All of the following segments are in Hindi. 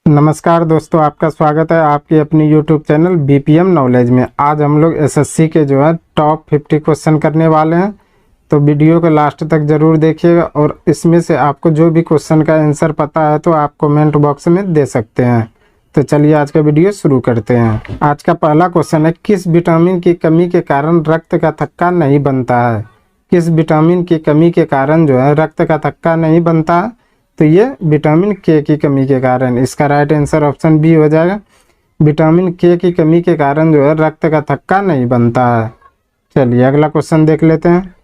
नमस्कार दोस्तों, आपका स्वागत है आपकी अपनी YouTube चैनल बीपीएम नॉलेज में। आज हम लोग एसएससी के टॉप 50 क्वेश्चन करने वाले हैं। तो वीडियो को लास्ट तक ज़रूर देखिएगा और इसमें से आपको जो भी क्वेश्चन का आंसर पता है तो आप कमेंट बॉक्स में दे सकते हैं। तो चलिए आज का वीडियो शुरू करते हैं। आज का पहला क्वेश्चन है, किस विटामिन की कमी के कारण रक्त का थक्का नहीं बनता है? किस विटामिन की कमी के कारण रक्त का थक्का नहीं बनता है? तो ये विटामिन के की कमी के कारण। इसका राइट आंसर ऑप्शन बी हो जाएगा। विटामिन के की कमी के कारण रक्त का थक्का नहीं बनता है। चलिए अगला क्वेश्चन देख लेते हैं।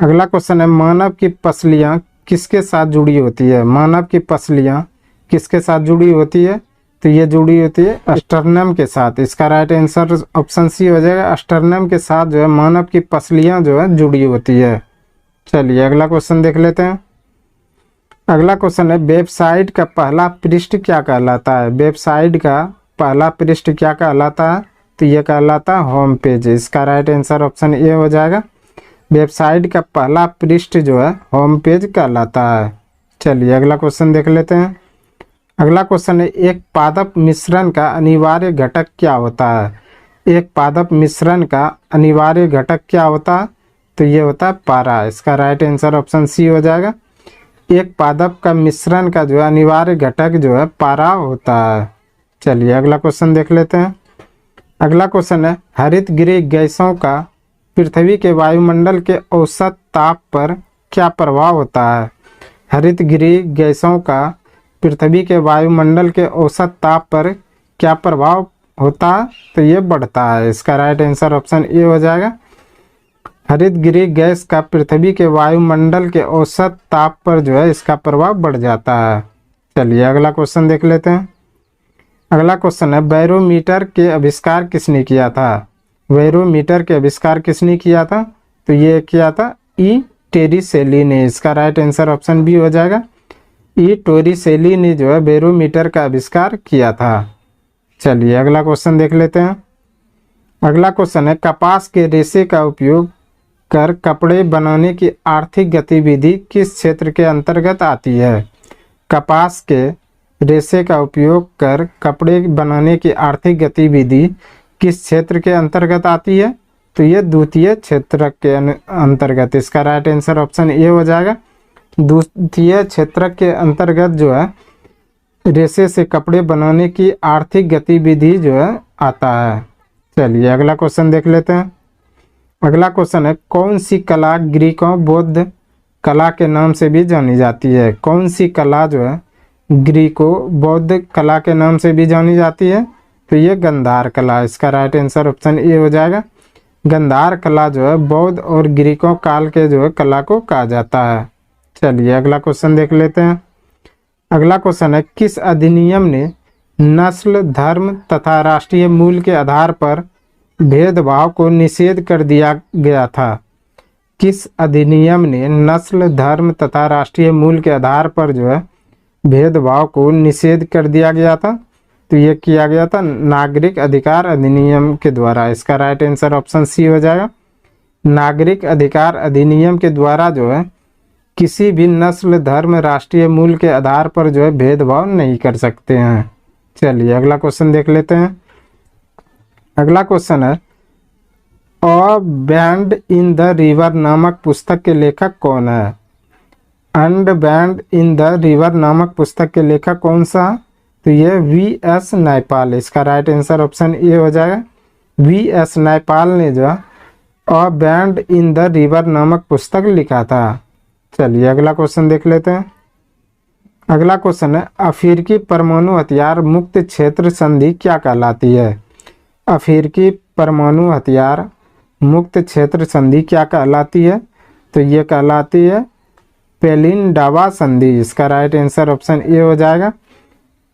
अगला क्वेश्चन है, मानव की पसलियां किसके साथ जुड़ी होती है? मानव की पसलियां किसके साथ जुड़ी होती है? तो ये जुड़ी होती है अस्टर्नम के साथ। इसका राइट आंसर ऑप्शन सी हो जाएगा। अस्टर्नम के साथ मानव की पसलियां जुड़ी होती है। चलिए अगला क्वेश्चन देख लेते हैं। अगला क्वेश्चन है, वेबसाइट का पहला पृष्ठ क्या कहलाता है? वेबसाइट का पहला पृष्ठ क्या कहलाता है? तो ये कहलाता है होम पेज। इसका राइट आंसर ऑप्शन ए हो जाएगा। वेबसाइट का पहला पृष्ठ होम पेज कहलाता है। चलिए अगला क्वेश्चन देख लेते हैं। अगला क्वेश्चन है, एक पादप मिश्रण का अनिवार्य घटक क्या होता है? एक पादप मिश्रण का अनिवार्य घटक क्या होता है? तो ये होता है पारा। इसका राइट आंसर ऑप्शन सी हो जाएगा। एक पादप का मिश्रण का अनिवार्य घटक पारा होता है। चलिए अगला क्वेश्चन देख लेते हैं। अगला क्वेश्चन है, हरितगृह गैसों का पृथ्वी के वायुमंडल के औसत ताप पर क्या प्रभाव होता है? हरितगृह गैसों का पृथ्वी के वायुमंडल के औसत ताप पर क्या प्रभाव होता है? तो ये बढ़ता है। इसका राइट आंसर ऑप्शन ए हो जाएगा। हरितगृह गैस का पृथ्वी के वायुमंडल के औसत ताप पर इसका प्रभाव बढ़ जाता है। चलिए अगला क्वेश्चन देख लेते हैं। अगला क्वेश्चन है, बैरोमीटर के आविष्कार किसने किया था? बैरोमीटर के आविष्कार किसने किया था? तो ये किया था ई टोरिसेली ने। इसका राइट आंसर ऑप्शन बी हो जाएगा। ई टोरिसेली ने बैरोमीटर का आविष्कार किया था। चलिए अगला क्वेश्चन देख लेते हैं। अगला क्वेश्चन है, कपास के रेशे का उपयोग कर कपड़े बनाने की आर्थिक गतिविधि किस क्षेत्र के अंतर्गत आती है? कपास के रेशे का उपयोग कर कपड़े बनाने की आर्थिक गतिविधि किस क्षेत्र के अंतर्गत आती है? तो ये द्वितीय क्षेत्र के अंतर्गत। इसका राइट आंसर ऑप्शन ए हो जाएगा। द्वितीय क्षेत्र के अंतर्गत रेशे से कपड़े बनाने की आर्थिक गतिविधि आता है। चलिए अगला क्वेश्चन देख लेते हैं। अगला क्वेश्चन है, कौन सी कला ग्रीकों बौद्ध कला के नाम से भी जानी जाती है? कौन सी कला ग्रीकों बौद्ध कला के नाम से भी जानी जाती है? तो ये गंधार कला। इसका राइट आंसर ऑप्शन ए हो जाएगा। गंधार कला बौद्ध और ग्रीकों काल के कला को कहा जाता है। चलिए अगला क्वेश्चन देख लेते हैं। अगला क्वेश्चन है, किस अधिनियम ने नस्ल, धर्म तथा राष्ट्रीय मूल के आधार पर भेदभाव को निषेध कर दिया गया था? किस अधिनियम ने नस्ल, धर्म तथा राष्ट्रीय मूल के आधार पर भेदभाव को निषेध कर दिया गया था? तो ये किया गया था नागरिक अधिकार अधिनियम के द्वारा। इसका राइट आंसर ऑप्शन सी हो जाएगा। नागरिक अधिकार अधिनियम के द्वारा किसी भी नस्ल, धर्म, राष्ट्रीय मूल के आधार पर भेदभाव नहीं कर सकते हैं। चलिए अगला क्वेश्चन देख लेते हैं। अगला क्वेश्चन है, a band in the river नामक पुस्तक के लेखक कौन है? A band in the river नामक पुस्तक के लेखक कौन सा? तो ये वी.एस. नैपाल। इसका राइट आंसर ऑप्शन ए हो जाएगा। वी.एस. नैपाल ने a band in the river नामक पुस्तक लिखा था। चलिए अगला क्वेश्चन देख लेते हैं। अगला क्वेश्चन है, अफ्रीकी परमाणु हथियार मुक्त क्षेत्र संधि क्या कहलाती है? अफ्रीकी परमाणु हथियार मुक्त क्षेत्र संधि क्या कहलाती है? तो ये कहलाती है पेलिन-डावा संधि। इसका राइट आंसर ऑप्शन ए हो जाएगा।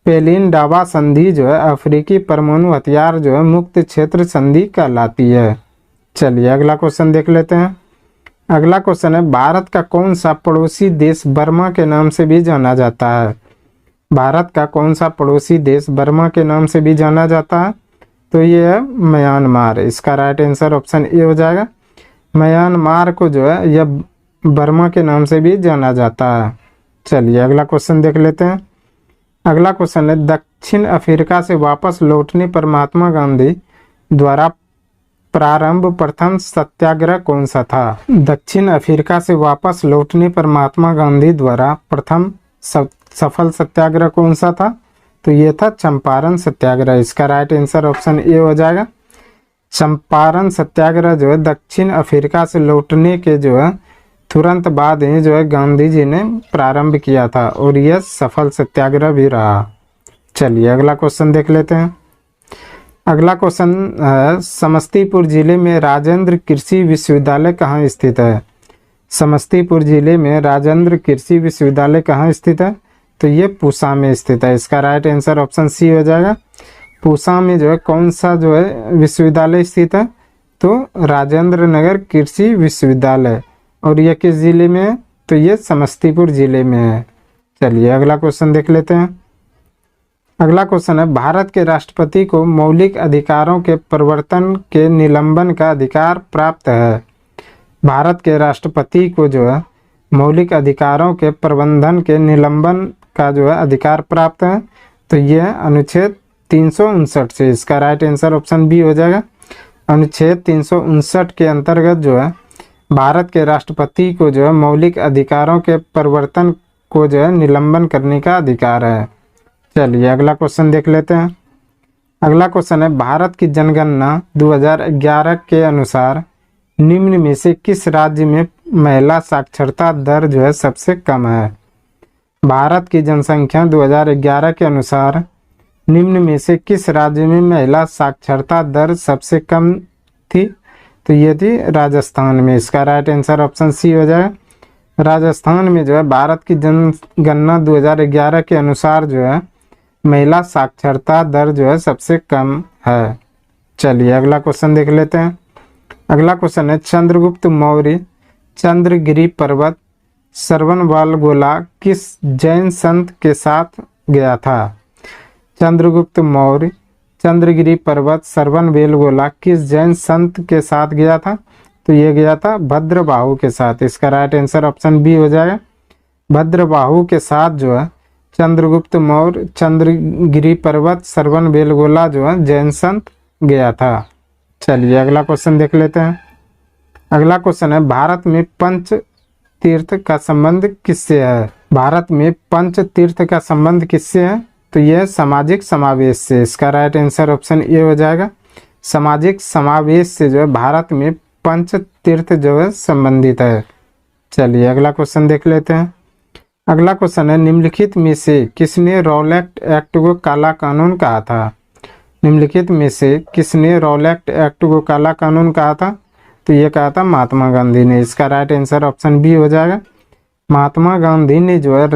पेलिन-डावा संधि अफ्रीकी परमाणु हथियार मुक्त क्षेत्र संधि कहलाती है। चलिए अगला क्वेश्चन देख लेते हैं। अगला क्वेश्चन है, भारत का कौन सा पड़ोसी देश बर्मा के नाम से भी जाना जाता है? भारत का कौन सा पड़ोसी देश बर्मा के नाम से भी जाना जाता है? तो ये है म्यांमार। इसका राइट आंसर ऑप्शन ए हो जाएगा। म्यांमार को यह बर्मा के नाम से भी जाना जाता है। चलिए अगला क्वेश्चन देख लेते हैं। अगला क्वेश्चन है दक्षिण अफ्रीका से वापस लौटने पर महात्मा गांधी द्वारा प्रारंभ प्रथम सत्याग्रह कौन सा था? दक्षिण अफ्रीका से वापस लौटने पर महात्मा गांधी द्वारा प्रथम सफल सत्याग्रह कौन सा था? तो ये था चंपारण सत्याग्रह। इसका राइट आंसर ऑप्शन ए हो जाएगा। चंपारण सत्याग्रह जो है दक्षिण अफ्रीका से लौटने के जो है तुरंत बाद ही जो है गांधी जी ने प्रारंभ किया था और यह सफल सत्याग्रह भी रहा। चलिए अगला क्वेश्चन देख लेते हैं। अगला क्वेश्चन है समस्तीपुर जिले में राजेंद्र कृषि विश्वविद्यालय कहाँ स्थित है? समस्तीपुर जिले में राजेंद्र कृषि विश्वविद्यालय कहाँ स्थित है? तो ये पूसा में स्थित है। इसका राइट आंसर ऑप्शन सी हो जाएगा। पूसा में जो है कौन सा जो है विश्वविद्यालय स्थित है? तो राजेंद्र नगर कृषि विश्वविद्यालय। और यह किस जिले में है? तो ये समस्तीपुर जिले में है। चलिए अगला क्वेश्चन देख लेते हैं। अगला क्वेश्चन है भारत के राष्ट्रपति को मौलिक अधिकारों के प्रवर्तन के निलंबन का अधिकार प्राप्त है। भारत के राष्ट्रपति को जो है मौलिक अधिकारों के प्रबंधन के निलंबन का जो है अधिकार प्राप्त है। तो यह अनुच्छेद 359 से। इसका राइट आंसर ऑप्शन बी हो जाएगा। अनुच्छेद 359 के अंतर्गत जो है भारत के राष्ट्रपति को जो है मौलिक अधिकारों के परिवर्तन को जो है निलंबन करने का अधिकार है। चलिए अगला क्वेश्चन देख लेते हैं। अगला क्वेश्चन है भारत की जनगणना 2011 के अनुसार निम्न में से किस राज्य में महिला साक्षरता दर जो है सबसे कम है? भारत की जनसंख्या 2011 के अनुसार निम्न में से किस राज्य में महिला साक्षरता दर सबसे कम थी? तो ये थी राजस्थान में। इसका राइट आंसर ऑप्शन सी हो जाएगा। राजस्थान में जो है भारत की जनगणना 2011 के अनुसार जो है महिला साक्षरता दर जो है सबसे कम है। चलिए अगला क्वेश्चन देख लेते हैं। अगला क्वेश्चन है चंद्रगुप्त मौर्य चंद्रगिरी पर्वत श्रवणबेलगोला किस जैन संत के साथ गया था? चंद्रगुप्त मौर्य चंद्रगिरी पर्वत श्रवणबेलगोला किस जैन संत के साथ गया था? तो ये गया था भद्रबाहु के साथ। इसका राइट आंसर ऑप्शन बी हो जाएगा। भद्रबाहु के साथ जो है चंद्रगुप्त मौर्य चंद्रगिरी पर्वत श्रवणबेलगोला जो है जैन संत गया था। चलिए अगला क्वेश्चन देख लेते हैं। अगला क्वेश्चन है भारत में पंच तीर्थ का संबंध किससे है? भारत में पंच तीर्थ का संबंध किससे है? तो यह सामाजिक समावेश से। इसका राइट आंसर ऑप्शन ए हो जाएगा। सामाजिक समावेश से जो है भारत में पंच तीर्थ जो है संबंधित है। चलिए अगला क्वेश्चन देख लेते हैं। अगला क्वेश्चन है निम्नलिखित में से किसने रॉलेट एक्ट को काला कानून कहा था? निम्नलिखित में से किसने रॉलेट एक्ट को काला कानून कहा था? तो ये कहा था महात्मा गांधी ने। इसका राइट आंसर ऑप्शन बी हो जाएगा। महात्मा गांधी ने जो है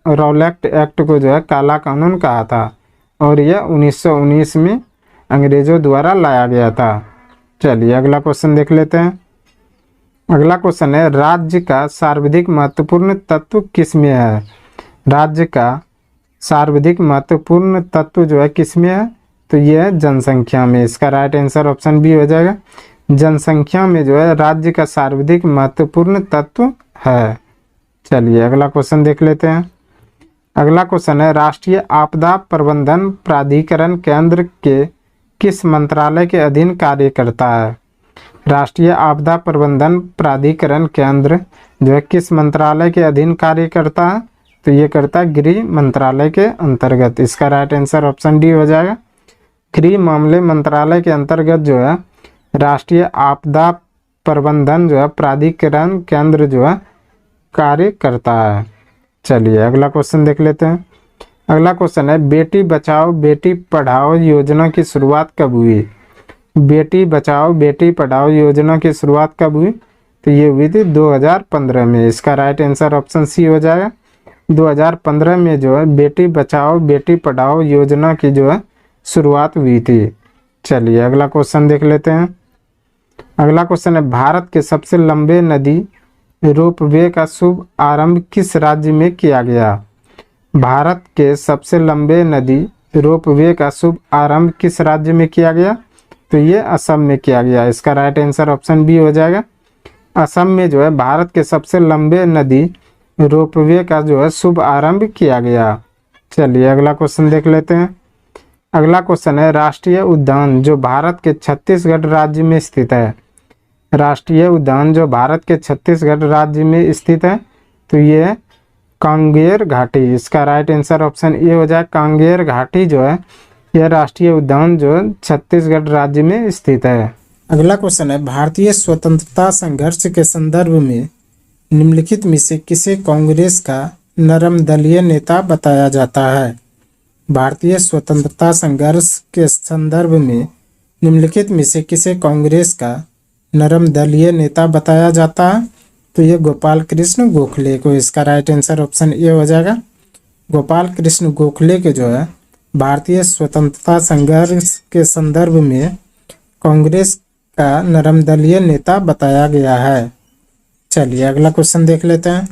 रॉलेट एक्ट को जो है काला कानून कहा था और यह 1919 में अंग्रेजों द्वारा लाया गया था। चलिए अगला क्वेश्चन देख लेते हैं। अगला क्वेश्चन है राज्य का सर्वाधिक महत्वपूर्ण तत्व किसमें है? राज्य का सर्वाधिक महत्वपूर्ण तत्व जो है किसमें है? तो यह है जनसंख्या में। इसका राइट आंसर ऑप्शन बी हो जाएगा। जनसंख्या में जो है राज्य का सर्वाधिक महत्वपूर्ण तत्व है। चलिए अगला क्वेश्चन देख लेते हैं। अगला क्वेश्चन है राष्ट्रीय आपदा प्रबंधन प्राधिकरण केंद्र के किस मंत्रालय के अधीन कार्य करता है? राष्ट्रीय आपदा प्रबंधन प्राधिकरण केंद्र जो है किस मंत्रालय के अधीन कार्य करता है? तो ये करता है गृह मंत्रालय के अंतर्गत। इसका राइट आंसर ऑप्शन डी हो जाएगा। गृह मामले मंत्रालय के अंतर्गत जो है राष्ट्रीय आपदा प्रबंधन जो है प्राधिकरण केंद्र जो है कार्य करता है। चलिए अगला क्वेश्चन देख लेते हैं। अगला क्वेश्चन है बेटी बचाओ बेटी पढ़ाओ योजना की शुरुआत कब हुई? बेटी बचाओ बेटी पढ़ाओ योजना की शुरुआत कब हुई? तो ये हुई थी 2015 में। इसका राइट आंसर ऑप्शन सी हो जाएगा। 2015 में जो है बेटी बचाओ बेटी पढ़ाओ योजना की जो है शुरुआत हुई थी। चलिए अगला क्वेश्चन देख लेते हैं। अगला क्वेश्चन है भारत के सबसे लंबे नदी रोपवे का शुभ आरंभ किस राज्य में किया गया? भारत के सबसे लंबे नदी रोपवे का शुभ आरंभ किस राज्य में किया गया? तो ये असम में किया गया। इसका राइट आंसर ऑप्शन बी हो जाएगा। असम में जो है भारत के सबसे लंबे नदी रोपवे का जो है शुभ आरंभ किया गया। चलिए अगला क्वेश्चन देख लेते हैं। अगला क्वेश्चन है, राष्ट्रीय उद्यान जो भारत के छत्तीसगढ़ राज्य में स्थित है। राष्ट्रीय उद्यान जो भारत के छत्तीसगढ़ राज्य में स्थित है, तो ये कांगेर घाटी, इसका राइट आंसर ऑप्शन ए हो जाए। कांगेर घाटी जो है यह राष्ट्रीय उद्यान जो छत्तीसगढ़ राज्य में स्थित है। अगला क्वेश्चन है, भारतीय स्वतंत्रता संघर्ष के संदर्भ में निम्नलिखित में से किसे कांग्रेस का नरम दलीय नेता बताया जाता है। भारतीय स्वतंत्रता संघर्ष के संदर्भ में निम्नलिखित में से किसे कांग्रेस का नरम दलीय नेता बताया जाता है, तो ये गोपाल कृष्ण गोखले को, इसका राइट आंसर ऑप्शन ए हो जाएगा। गोपाल कृष्ण गोखले के जो है भारतीय स्वतंत्रता संघर्ष के संदर्भ में कांग्रेस का नरम दलीय नेता बताया गया है। चलिए अगला क्वेश्चन देख लेते हैं।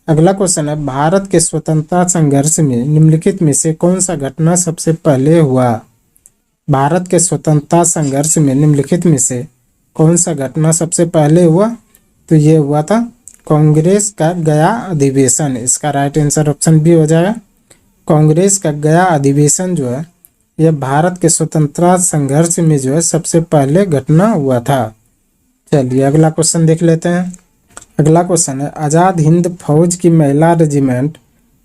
अगला क्वेश्चन है, भारत के स्वतंत्रता संघर्ष में निम्नलिखित में से कौन सा घटना सबसे पहले हुआ। भारत के स्वतंत्रता संघर्ष में निम्नलिखित में से कौन सा घटना सबसे पहले हुआ, तो ये हुआ था कांग्रेस का गया अधिवेशन, इसका राइट आंसर ऑप्शन बी हो जाएगा। कांग्रेस का गया अधिवेशन जो है यह भारत के स्वतंत्रता संघर्ष में जो है सबसे पहले घटना हुआ था। चलिए अगला क्वेश्चन देख लेते हैं। अगला क्वेश्चन है, आज़ाद हिंद फौज की महिला रेजिमेंट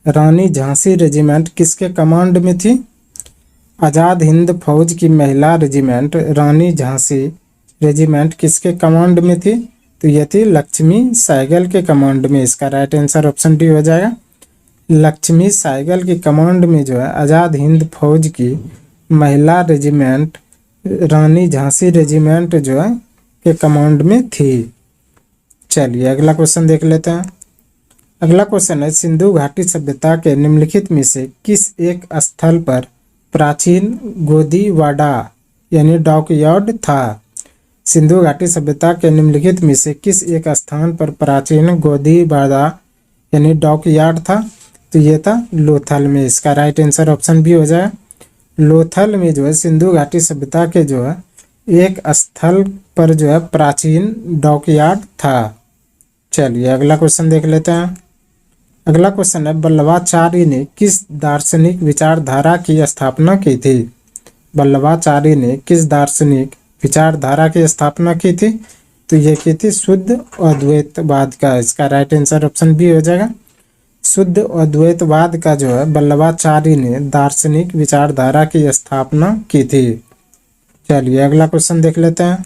रानी झांसी रेजिमेंट किसके कमांड में थी। आज़ाद हिंद फौज की महिला रेजिमेंट रानी झांसी रेजिमेंट किसके कमांड में थी, तो यह थी लक्ष्मी सहगल के कमांड में, इसका राइट आंसर ऑप्शन डी हो जाएगा। लक्ष्मी सहगल की कमांड में जो है आज़ाद हिंद फौज की महिला रेजिमेंट रानी झांसी रेजिमेंट जो है के कमांड में थी। चलिए अगला क्वेश्चन देख लेते हैं। अगला क्वेश्चन है, सिंधु घाटी सभ्यता के निम्नलिखित में से किस एक स्थल पर प्राचीन गोदीवाड़ा यानी डॉकयार्ड था। सिंधु घाटी सभ्यता के निम्नलिखित में से किस एक स्थान पर प्राचीन गोदीवाड़ा यानी डॉकयार्ड था, तो ये था लोथल में, इसका राइट आंसर ऑप्शन बी हो जाए। लोथल में जो है सिंधु घाटी सभ्यता के जो है एक स्थल पर जो है प्राचीन डॉकयार्ड था। चलिए अगला क्वेश्चन देख लेते हैं। अगला क्वेश्चन है, वल्लभाचार्य ने किस दार्शनिक विचारधारा की स्थापना की थी। वल्लभाचार्य ने किस दार्शनिक विचारधारा की स्थापना की थी, तो ये की थी शुद्ध अद्वैतवाद का, इसका राइट आंसर ऑप्शन बी हो जाएगा। शुद्ध अद्वैतवाद का जो है वल्लभाचार्य ने दार्शनिक विचारधारा की स्थापना की थी। चलिए अगला क्वेश्चन देख लेते हैं।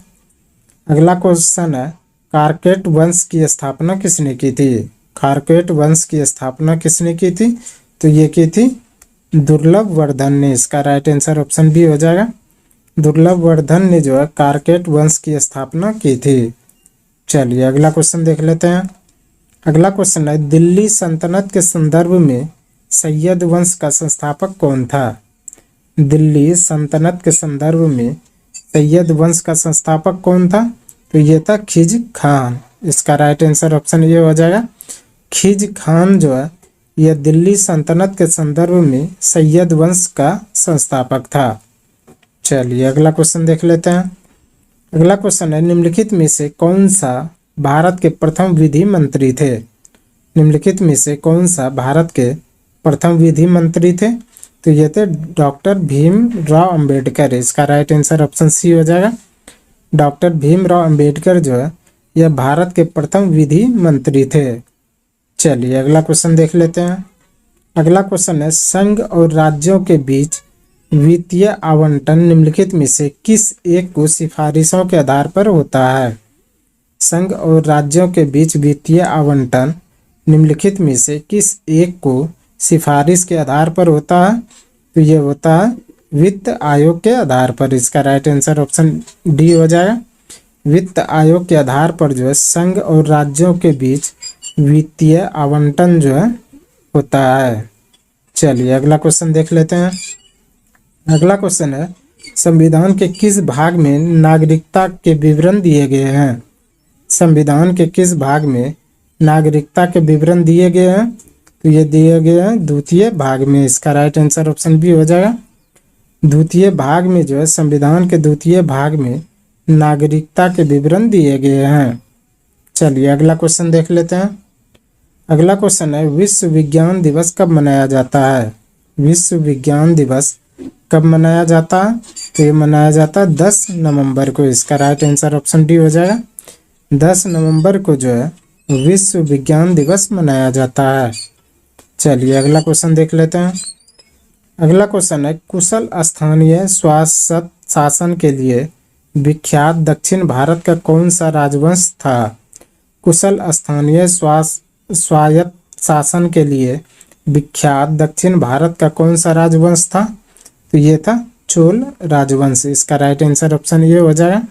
अगला क्वेश्चन है, कारकेट वंश की स्थापना किसने की थी। कारकेट वंश की स्थापना किसने की थी, तो ये की थी दुर्लभ वर्धन ने, इसका राइट आंसर ऑप्शन बी हो जाएगा। दुर्लभ वर्धन ने जो है कारकेट वंश की स्थापना की थी। चलिए अगला क्वेश्चन देख लेते हैं। अगला क्वेश्चन है, दिल्ली सल्तनत के संदर्भ में सैयद वंश का संस्थापक कौन था। दिल्ली सल्तनत के संदर्भ में सैयद वंश का संस्थापक कौन था, तो ये था खिज खान, इसका राइट आंसर ऑप्शन ये हो जाएगा। खिज खान जो है यह दिल्ली सल्तनत के संदर्भ में सैयद वंश का संस्थापक था। चलिए अगला क्वेश्चन देख लेते हैं। अगला क्वेश्चन है, निम्नलिखित में से कौन सा भारत के प्रथम विधि मंत्री थे। निम्नलिखित में से कौन सा भारत के प्रथम विधि मंत्री थे, तो ये थे डॉक्टर भीमराव अंबेडकर, इसका राइट आंसर ऑप्शन सी हो जाएगा। डॉक्टर भीमराव अंबेडकर जो है यह भारत के प्रथम विधि मंत्री थे। चलिए अगला क्वेश्चन देख लेते हैं। अगला क्वेश्चन है, संघ और राज्यों के बीच वित्तीय आवंटन निम्नलिखित में से किस एक को सिफारिशों के आधार पर होता है। संघ और राज्यों के बीच वित्तीय आवंटन निम्नलिखित में से किस एक को सिफारिश के आधार पर होता है, तो ये होता है वित्त आयोग के आधार पर, इसका राइट आंसर ऑप्शन डी हो जाएगा। वित्त आयोग के आधार पर जो है संघ और राज्यों के बीच वित्तीय आवंटन जो है होता है। चलिए अगला क्वेश्चन देख लेते हैं। अगला क्वेश्चन है, संविधान के किस भाग में नागरिकता के विवरण दिए गए हैं। संविधान के किस भाग में नागरिकता के विवरण दिए गए हैं, तो ये दिए गए हैं द्वितीय भाग में, इसका राइट आंसर ऑप्शन बी हो जाएगा। द्वितीय भाग में जो है संविधान के द्वितीय भाग में नागरिकता के विवरण दिए गए हैं। चलिए अगला क्वेश्चन देख लेते हैं। अगला क्वेश्चन है, विश्व विज्ञान दिवस कब मनाया जाता है। विश्व विज्ञान दिवस कब मनाया जाता है? तो ये मनाया जाता है 10 नवंबर को। इसका राइट आंसर ऑप्शन डी हो जाएगा। 10 नवंबर को जो है विश्व विज्ञान दिवस मनाया जाता है। चलिए अगला क्वेश्चन देख लेते हैं। अगला क्वेश्चन है, कुशल स्थानीय शासन के लिए विख्यात दक्षिण भारत का कौन सा राजवंश था? कुशल स्थानीय स्वायत्त शासन के लिए विख्यात दक्षिण भारत का कौन सा राजवंश था? तो ये था चोल राजवंश। इसका राइट आंसर ऑप्शन ये हो जाएगा।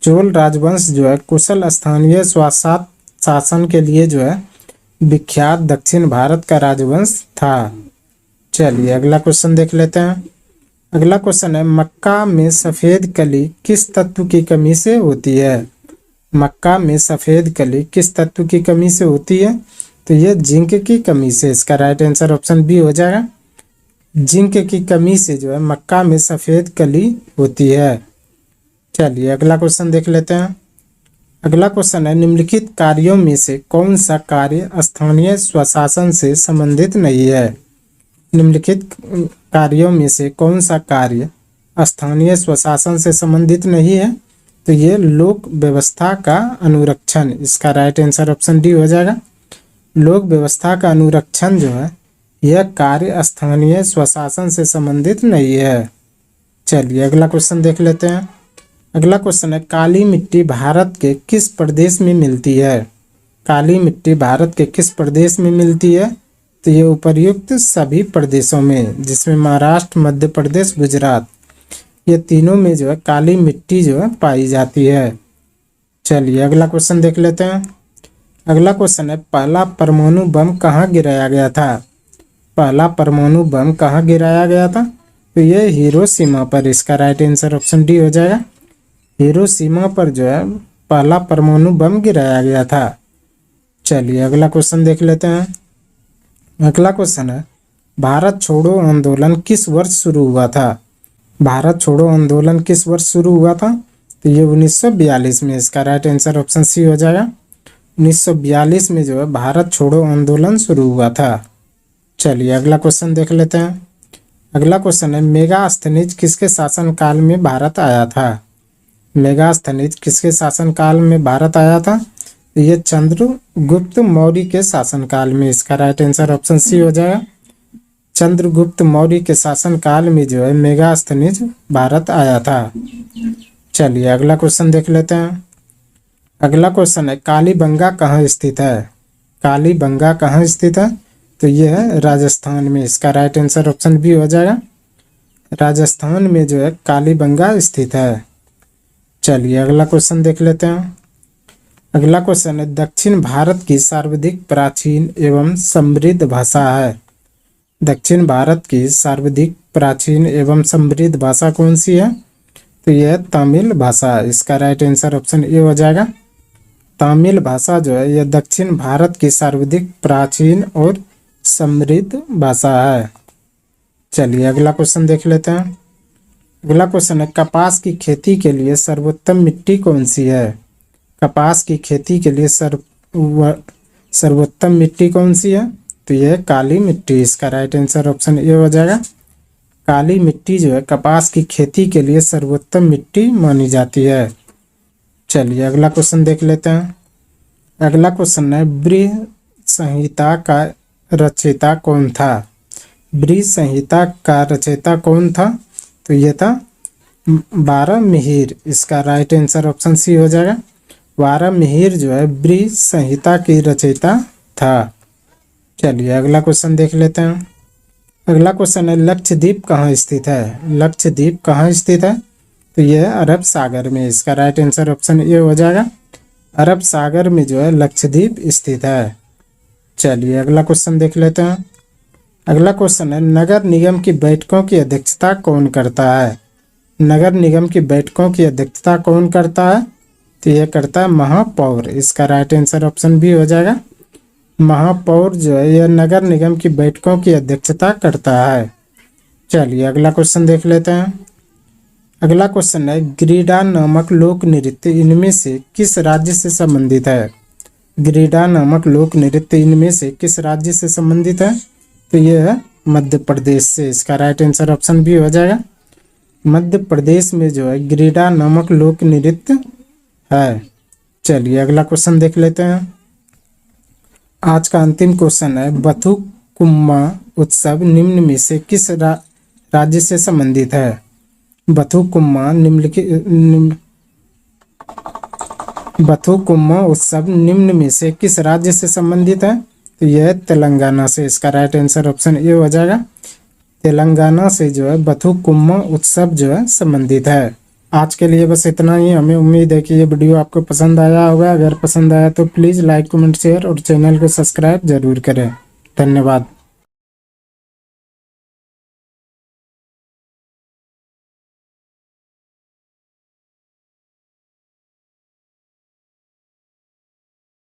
चोल राजवंश जो है कुशल स्थानीय स्वायत्त शासन के लिए जो है विख्यात दक्षिण भारत का राजवंश था। चलिए अगला क्वेश्चन देख लेते हैं। अगला क्वेश्चन है, मक्का में सफ़ेद कली किस तत्व की कमी से होती है? मक्का में सफ़ेद कली किस तत्व की कमी से होती है? तो ये जिंक की कमी से। इसका राइट आंसर ऑप्शन बी हो जाएगा। जिंक की कमी से जो है मक्का में सफ़ेद कली होती है। चलिए अगला क्वेश्चन देख लेते हैं। अगला क्वेश्चन है, निम्नलिखित कार्यों में से कौन सा कार्य स्थानीय स्वशासन से संबंधित नहीं है? निम्नलिखित कार्यों में से कौन सा कार्य स्थानीय स्वशासन से संबंधित नहीं है? तो ये लोक व्यवस्था का अनुरक्षण। इसका राइट आंसर ऑप्शन डी हो जाएगा। लोक व्यवस्था का अनुरक्षण जो है यह कार्य स्थानीय स्वशासन से संबंधित नहीं है। चलिए अगला क्वेश्चन देख लेते हैं। अगला क्वेश्चन है, काली मिट्टी भारत के किस प्रदेश में मिलती है? काली मिट्टी भारत के किस प्रदेश में मिलती है? तो ये उपर्युक्त सभी प्रदेशों में, जिसमें महाराष्ट्र, मध्य प्रदेश, गुजरात, ये तीनों में जो है काली मिट्टी जो है पाई जाती है। चलिए अगला क्वेश्चन देख लेते हैं। अगला क्वेश्चन है, पहला परमाणु बम कहाँ गिराया गया था? पहला परमाणु बम कहाँ गिराया गया था? तो ये हिरोशिमा पर। इसका राइट आंसर ऑप्शन डी हो जाएगा। हिरोशिमा पर जो है पहला परमाणु बम गिराया गया था। चलिए अगला क्वेश्चन देख लेते हैं। अगला क्वेश्चन है, भारत छोड़ो आंदोलन किस वर्ष शुरू हुआ था? भारत छोड़ो आंदोलन किस वर्ष शुरू हुआ था? तो ये 1942 में। इसका राइट आंसर ऑप्शन सी हो जाएगा। 1942 में जो है भारत छोड़ो आंदोलन शुरू हुआ था। चलिए अगला क्वेश्चन देख लेते हैं। अगला क्वेश्चन है, मेगास्थनीज किसके शासनकाल में भारत आया था? मेगास्थनीज किसके शासनकाल में भारत आया था? तो ये चंद्रगुप्त मौर्य के शासनकाल में। इसका राइट आंसर ऑप्शन सी हो जाएगा। चंद्रगुप्त मौर्य के शासनकाल में जो है मेगास्थनीज भारत आया था। चलिए अगला क्वेश्चन देख लेते हैं। अगला क्वेश्चन है, कालीबंगा कहाँ स्थित है? कालीबंगा कहाँ स्थित है? तो यह है राजस्थान में। इसका राइट आंसर ऑप्शन बी हो जाएगा। राजस्थान में जो है कालीबंगा स्थित है। चलिए अगला क्वेश्चन देख लेते हैं। अगला क्वेश्चन है, दक्षिण भारत की सर्वाधिक प्राचीन एवं समृद्ध भाषा है? दक्षिण भारत की सर्वाधिक प्राचीन एवं समृद्ध भाषा कौन सी है? तो यह तमिल भाषा। इसका राइट आंसर ऑप्शन ए हो जाएगा। तमिल भाषा जो है यह दक्षिण भारत की सर्वाधिक प्राचीन और समृद्ध भाषा है। चलिए अगला क्वेश्चन देख लेते हैं। अगला क्वेश्चन है, कपास की खेती के लिए सर्वोत्तम मिट्टी कौन सी है? कपास की खेती के लिए सर्वोत्तम मिट्टी कौन सी है? तो यह काली मिट्टी। इसका राइट आंसर ऑप्शन ए हो जाएगा। काली मिट्टी जो है कपास की खेती के लिए सर्वोत्तम मिट्टी मानी जाती है। चलिए अगला क्वेश्चन देख लेते हैं। अगला क्वेश्चन है, बृहद संहिता का रचयिता कौन था? बृहद संहिता का रचयिता कौन था? तो ये था वारामिहिर। इसका राइट आंसर ऑप्शन सी हो जाएगा। वारामिहिर जो है बृहद संहिता की रचयिता था। चलिए अगला क्वेश्चन देख लेते हैं। अगला क्वेश्चन है, लक्षद्वीप कहाँ स्थित है? लक्षद्वीप कहाँ स्थित है? तो यह अरब सागर में। इसका राइट आंसर ऑप्शन ए हो जाएगा। अरब सागर में जो है लक्षद्वीप स्थित है। चलिए अगला क्वेश्चन देख लेते हैं। अगला क्वेश्चन है, नगर निगम की बैठकों की अध्यक्षता कौन करता है? नगर निगम की बैठकों की अध्यक्षता कौन करता है? तो यह करता है महापौर। इसका राइट आंसर ऑप्शन बी हो जाएगा। महापौर जो है यह नगर निगम की बैठकों की अध्यक्षता करता है। चलिए अगला क्वेश्चन देख लेते हैं। अगला क्वेश्चन है, ग्रीडा नामक लोक नृत्य इनमें से किस राज्य से संबंधित है? ग्रीडा नामक लोक नृत्य इनमें से किस राज्य से संबंधित है? तो यह है मध्य प्रदेश से। इसका राइट आंसर ऑप्शन बी हो जाएगा। मध्य प्रदेश में जो है गिरिडा नामक लोक नृत्य है। चलिए अगला क्वेश्चन देख लेते हैं। आज का अंतिम क्वेश्चन है, बथुकुम्मा उत्सव निम्न में से किस राज्य से संबंधित है? बथुकुम्मा बथुकुम्मा उत्सव निम्न में से किस राज्य से संबंधित है? तो यह तेलंगाना से। इसका राइट आंसर ऑप्शन ए हो जाएगा। तेलंगाना से जो है बथुकुम्मा उत्सव जो है संबंधित है। आज के लिए बस इतना ही। हमें उम्मीद है कि ये वीडियो आपको पसंद आया होगा। अगर पसंद आया तो प्लीज़ लाइक, कमेंट, शेयर और चैनल को सब्सक्राइब जरूर करें। धन्यवाद।